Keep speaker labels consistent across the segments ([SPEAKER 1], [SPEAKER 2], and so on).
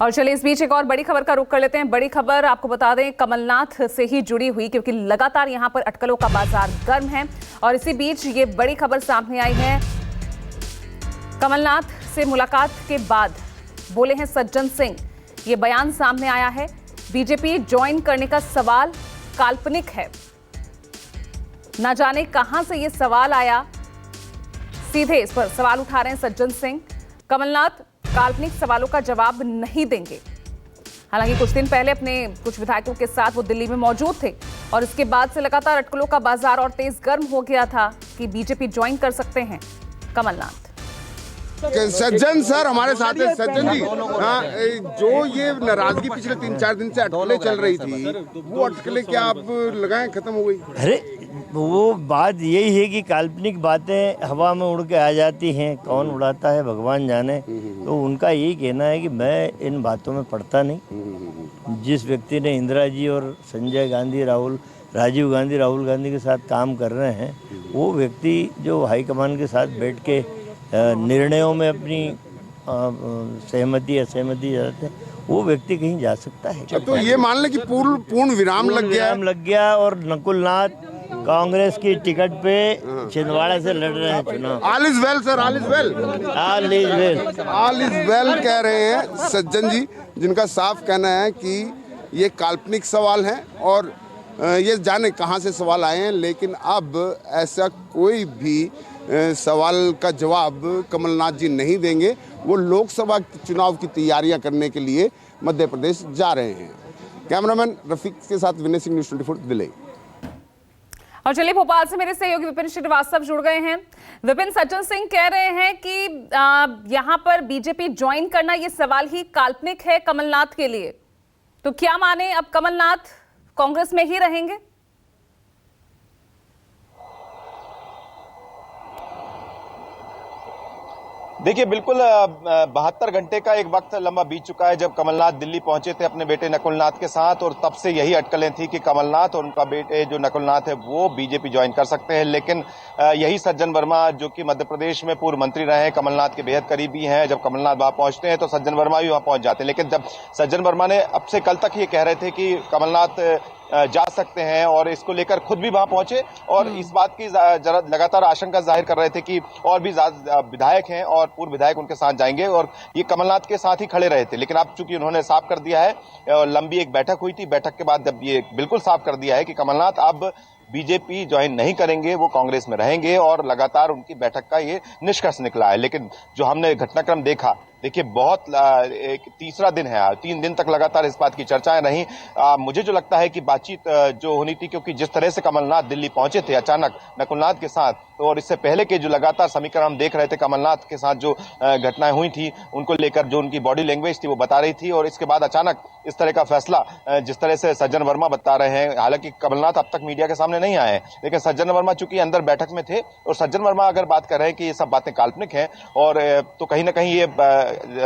[SPEAKER 1] और चलिए इस बीच एक और बड़ी खबर का रुख कर लेते हैं। बड़ी खबर आपको बता दें कमलनाथ से ही जुड़ी हुई, क्योंकि लगातार यहां पर अटकलों का बाजार गर्म है। और इसी बीच ये बड़ी खबर सामने आई है, कमलनाथ से मुलाकात के बाद बोले हैं सज्जन सिंह। ये बयान सामने आया है, बीजेपी ज्वाइन करने का सवाल काल्पनिक है। ना जाने कहां से ये सवाल आया, सीधे इस पर सवाल उठा रहे हैं सज्जन सिंह। कमलनाथ काल्पनिक सवालों का जवाब नहीं देंगे। हालांकि कुछ दिन पहले अपने कुछ विधायकों के साथ वो दिल्ली में मौजूद थे और इसके बाद से लगातार अटकलों का बाजार और तेज गर्म हो गया था कि बीजेपी ज्वाइन कर सकते हैं कमलनाथ।
[SPEAKER 2] सज्जन सर हमारे साथ हैं। सज्जन जी, हाँ, जो ये नाराजगी पिछले 3-4 दिन से अटकलें चल रही थी, वो अटकलें क्या आप लगाएं खत्म हो गई?
[SPEAKER 3] अरे वो बात यही है कि काल्पनिक बातें हवा में उड़ के आ जाती हैं, कौन उड़ाता है भगवान जाने। तो उनका यही कहना है कि मैं इन बातों में पड़ता नहीं। जिस व्यक्ति ने इंदिरा जी और संजय गांधी, राजीव गांधी, राहुल गांधी के साथ काम कर रहे हैं, वो व्यक्ति जो हाईकमान के साथ बैठ के निर्णयों में अपनी सहमति असहमति जाते हैं, वो व्यक्ति कहीं जा सकता है।
[SPEAKER 2] तो ये मान ले कि पूर्ण विराम लग
[SPEAKER 3] गया और नकुलनाथ कांग्रेस की टिकट पे छिंदवाड़ा से लड़ रहे हैं चुनाव।
[SPEAKER 2] All is well sir, all is well,
[SPEAKER 3] all is well,
[SPEAKER 2] all is well कह रहे हैं सज्जन जी, जिनका साफ कहना है कि ये काल्पनिक सवाल है और ये जाने कहां से सवाल आए हैं, लेकिन अब ऐसा कोई भी सवाल का जवाब कमलनाथ जी नहीं देंगे। वो लोकसभा चुनाव की तैयारियां करने के लिए मध्य प्रदेश जा रहे हैं। कैमरामैन रफीक के साथ विनय सिंह, न्यूज़ 24 दिल्ली।
[SPEAKER 1] और चलिए भोपाल से मेरे सहयोगी विपिन श्रीवास्तव जुड़ गए हैं। विपिन, सज्जन सिंह कह रहे हैं कि यहां पर बीजेपी ज्वाइन करना ये सवाल ही काल्पनिक है कमलनाथ के लिए। तो क्या माने, अब कमलनाथ कांग्रेस में ही रहेंगे?
[SPEAKER 4] देखिए, बिल्कुल 72 घंटे का एक वक्त लंबा बीत चुका है जब कमलनाथ दिल्ली पहुंचे थे अपने बेटे नकुलनाथ के साथ, और तब से यही अटकलें थी कि कमलनाथ और उनका बेटे जो नकुलनाथ है वो बीजेपी ज्वाइन कर सकते हैं। लेकिन यही सज्जन वर्मा, जो कि मध्य प्रदेश में पूर्व मंत्री रहे हैं, कमलनाथ के बेहद करीबी हैं, जब कमलनाथ वहां पहुंचते हैं तो सज्जन वर्मा भी वहां पहुंच जाते हैं। लेकिन जब सज्जन वर्मा ने अब से कल तक ये कह रहे थे कि कमलनाथ जा सकते हैं और इसको लेकर खुद भी वहां पहुंचे और इस बात की लगातार आशंका जाहिर कर रहे थे कि और भी विधायक हैं और पूर्व विधायक उनके साथ जाएंगे और ये कमलनाथ के साथ ही खड़े रहे थे। लेकिन अब चूंकि उन्होंने साफ कर दिया है, लंबी एक बैठक हुई थी, बैठक के बाद जब ये बिल्कुल साफ कर दिया है कि कमलनाथ अब बीजेपी ज्वाइन नहीं करेंगे, वो कांग्रेस में रहेंगे, और लगातार उनकी बैठक का ये निष्कर्ष निकला है। लेकिन जो हमने घटनाक्रम देखा, देखिए बहुत एक तीसरा दिन है, 3 दिन तक लगातार इस बात की चर्चाएं रही। मुझे जो लगता है कि बातचीत जो होनी थी, क्योंकि जिस तरह से कमलनाथ दिल्ली पहुंचे थे अचानक नकुलनाथ के साथ, तो और इससे पहले के जो लगातार समीकरण हम देख रहे थे, कमलनाथ के साथ जो घटनाएं हुई थी उनको लेकर जो उनकी बॉडी लैंग्वेज थी वो बता रही थी, और इसके बाद अचानक इस तरह का फैसला जिस तरह से सज्जन वर्मा बता रहे हैं, हालांकि कमलनाथ अब तक मीडिया के सामने नहीं आए, लेकिन सज्जन वर्मा चूंकि अंदर बैठक में थे, और सज्जन वर्मा अगर बात कर रहे हैं कि ये सब बातें काल्पनिक हैं, और तो कहीं ना कहीं ये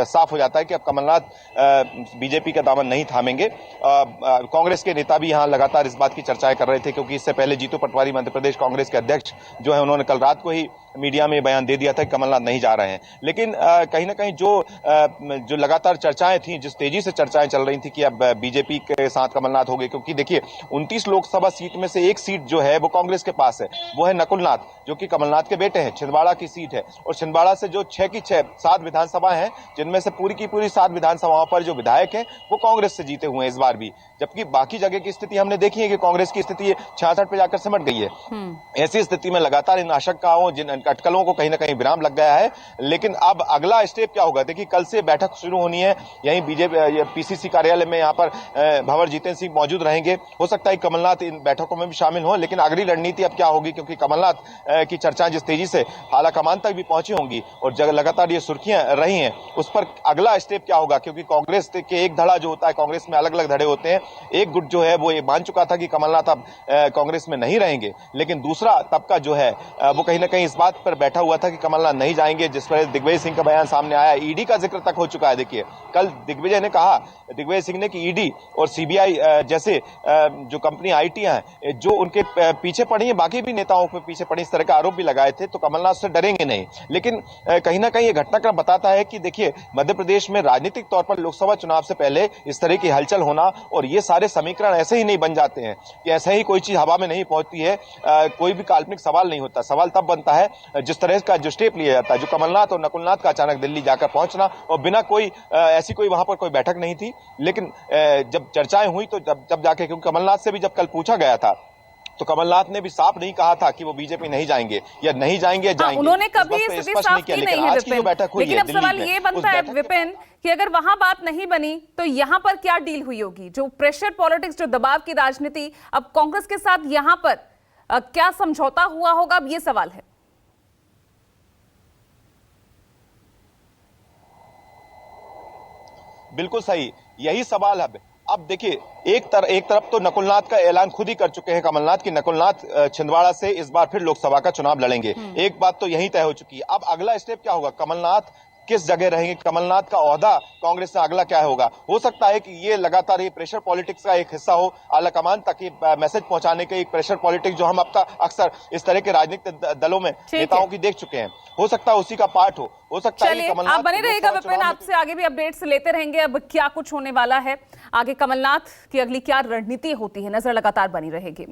[SPEAKER 4] साफ हो जाता है कि अब कमलनाथ बीजेपी का दामन नहीं थामेंगे। कांग्रेस के नेता भी यहां लगातार इस बात की चर्चाएं कर रहे थे, क्योंकि इससे पहले जीतू पटवारी मध्य प्रदेश कांग्रेस के अध्यक्ष जो है, उन्होंने कल रात को ही मीडिया में बयान दे दिया था कि कमलनाथ नहीं जा रहे हैं। लेकिन कहीं ना कहीं जो लगातार चर्चाएं थी, जिस तेजी से चर्चाएं चल रही थी कि अब बीजेपी के साथ कमलनाथ हो गए, क्योंकि देखिए 29 लोकसभा सीट में से एक सीट जो है वो कांग्रेस के पास है, वो है नकुलनाथ, जो कि कमलनाथ के बेटे हैं। छिंदवाड़ा की सीट है, और छिंदवाड़ा से जो 6 की 7 विधानसभा हैं, जिनमें से पूरी की पूरी 7 विधानसभाओं पर जो विधायक हैं वो कांग्रेस से जीते हुए हैं इस बार भी, जबकि बाकी जगह की स्थिति हमने देखी है कि कांग्रेस की स्थिति 66 पे जाकर सिमट गई है। ऐसी स्थिति में लगातार इन आशंकाओं, जिन अटकलों को कहीं ना कहीं विराम लग गया है। लेकिन अब अगला स्टेप क्या होगा, देखिए कल से बैठक शुरू होनी है, यहीं बीजेपी पीसीसी कार्यालय में, यहाँ पर भंवर जितेंद्र सिंह मौजूद रहेंगे। हो सकता है कमलनाथ इन बैठकों में भी शामिल हो, लेकिन अगली रणनीति अब क्या होगी, क्योंकि कमलनाथ की चर्चाएं जिस तेजी से आला कमान तक भी पहुंची होंगी और लगातार ये सुर्खियां रही हैं, उस पर अगला स्टेप क्या होगा, क्योंकि कांग्रेस के एक धड़ा जो होता है, कांग्रेस में अलग अलग धड़े होते हैं, एक गुट जो है वो ये मान चुका था कि कमलनाथ अब कांग्रेस में नहीं रहेंगे, लेकिन दूसरा तबका जो है वो कहीं ना कहीं इस बात बात पर बैठा हुआ था कि कमलनाथ नहीं जाएंगे, जिस पर दिग्विजय सिंह का बयान सामने आया, ईडी का जिक्र तक हो चुका है। देखिए, कल दिग्विजय ने कहा, दिग्विजय सिंह ने, कि ईडी और सीबीआई जैसे जो कंपनी आईटी हैं जो उनके पीछे पड़ी है, बाकी भी नेताओं के पीछे पड़ी, इस तरह के आरोप भी लगाए थे, तो कमलनाथ से डरेंगे नहीं। लेकिन कहीं ना कहीं ये घटनाक्रम बताता है कि देखिए, मध्य प्रदेश में राजनीतिक तौर पर लोकसभा चुनाव से पहले इस तरह की हलचल होना और ये सारे समीकरण ऐसे ही नहीं बन जाते हैं कि ऐसे ही कोई चीज हवा में नहीं पहुंचती है। कोई भी काल्पनिक सवाल नहीं होता। सवाल तब बनता है जिस तरह का जो स्टेप लिया जाता है, जो कमलनाथ और नकुलनाथ का अचानक दिल्ली जाकर पहुंचना, और बिना कोई ऐसी कोई वहां पर कोई बैठक नहीं थी, लेकिन जब चर्चाएं हुई तो जब जाके, क्योंकि कमलनाथ से भी जब कल पूछा गया था तो कमलनाथ ने भी साफ नहीं कहा था कि वो बीजेपी नहीं जाएंगे या नहीं जाएंगे, जाएंगे।
[SPEAKER 1] उन्होंने कभी स्थिति साफ की नहीं है विपिन। लेकिन अब सवाल ये बनता है विपिन कि अगर वहां बात नहीं बनी तो यहां पर क्या डील हुई होगी? जो प्रेशर पॉलिटिक्स, जो दबाव की राजनीति, अब कांग्रेस के साथ यहां पर क्या समझौता हुआ होगा, अब ये सवाल है।
[SPEAKER 4] बिल्कुल सही, यही सवाल है। अब देखिए, एक तरफ तो नकुलनाथ का ऐलान खुद ही कर चुके हैं कमलनाथ की नकुलनाथ छिंदवाड़ा से इस बार फिर लोकसभा का चुनाव लड़ेंगे। एक बात तो यही तय हो चुकी है। अब अगला स्टेप क्या होगा? कमलनाथ किस जगह रहेंगे, कमलनाथ का ओहदा कांग्रेस से अगला क्या होगा? हो सकता है कि ये लगातार ये प्रेशर पॉलिटिक्स का एक हिस्सा हो, आला कमान तक ये मैसेज पहुंचाने के एक प्रेशर पॉलिटिक्स जो हम अब तक अक्सर इस तरह के राजनीतिक दलों में नेताओं की देख चुके हैं, हो सकता है उसी का पार्ट हो सकता है कि कमलनाथ।
[SPEAKER 1] आप बने रहिएगा विपिन, आपसे आगे भी अपडेट्स लेते रहेंगे। अब क्या कुछ होने वाला है आगे, कमलनाथ की अगली क्या रणनीति होती है, नजर लगातार बनी रहेगी।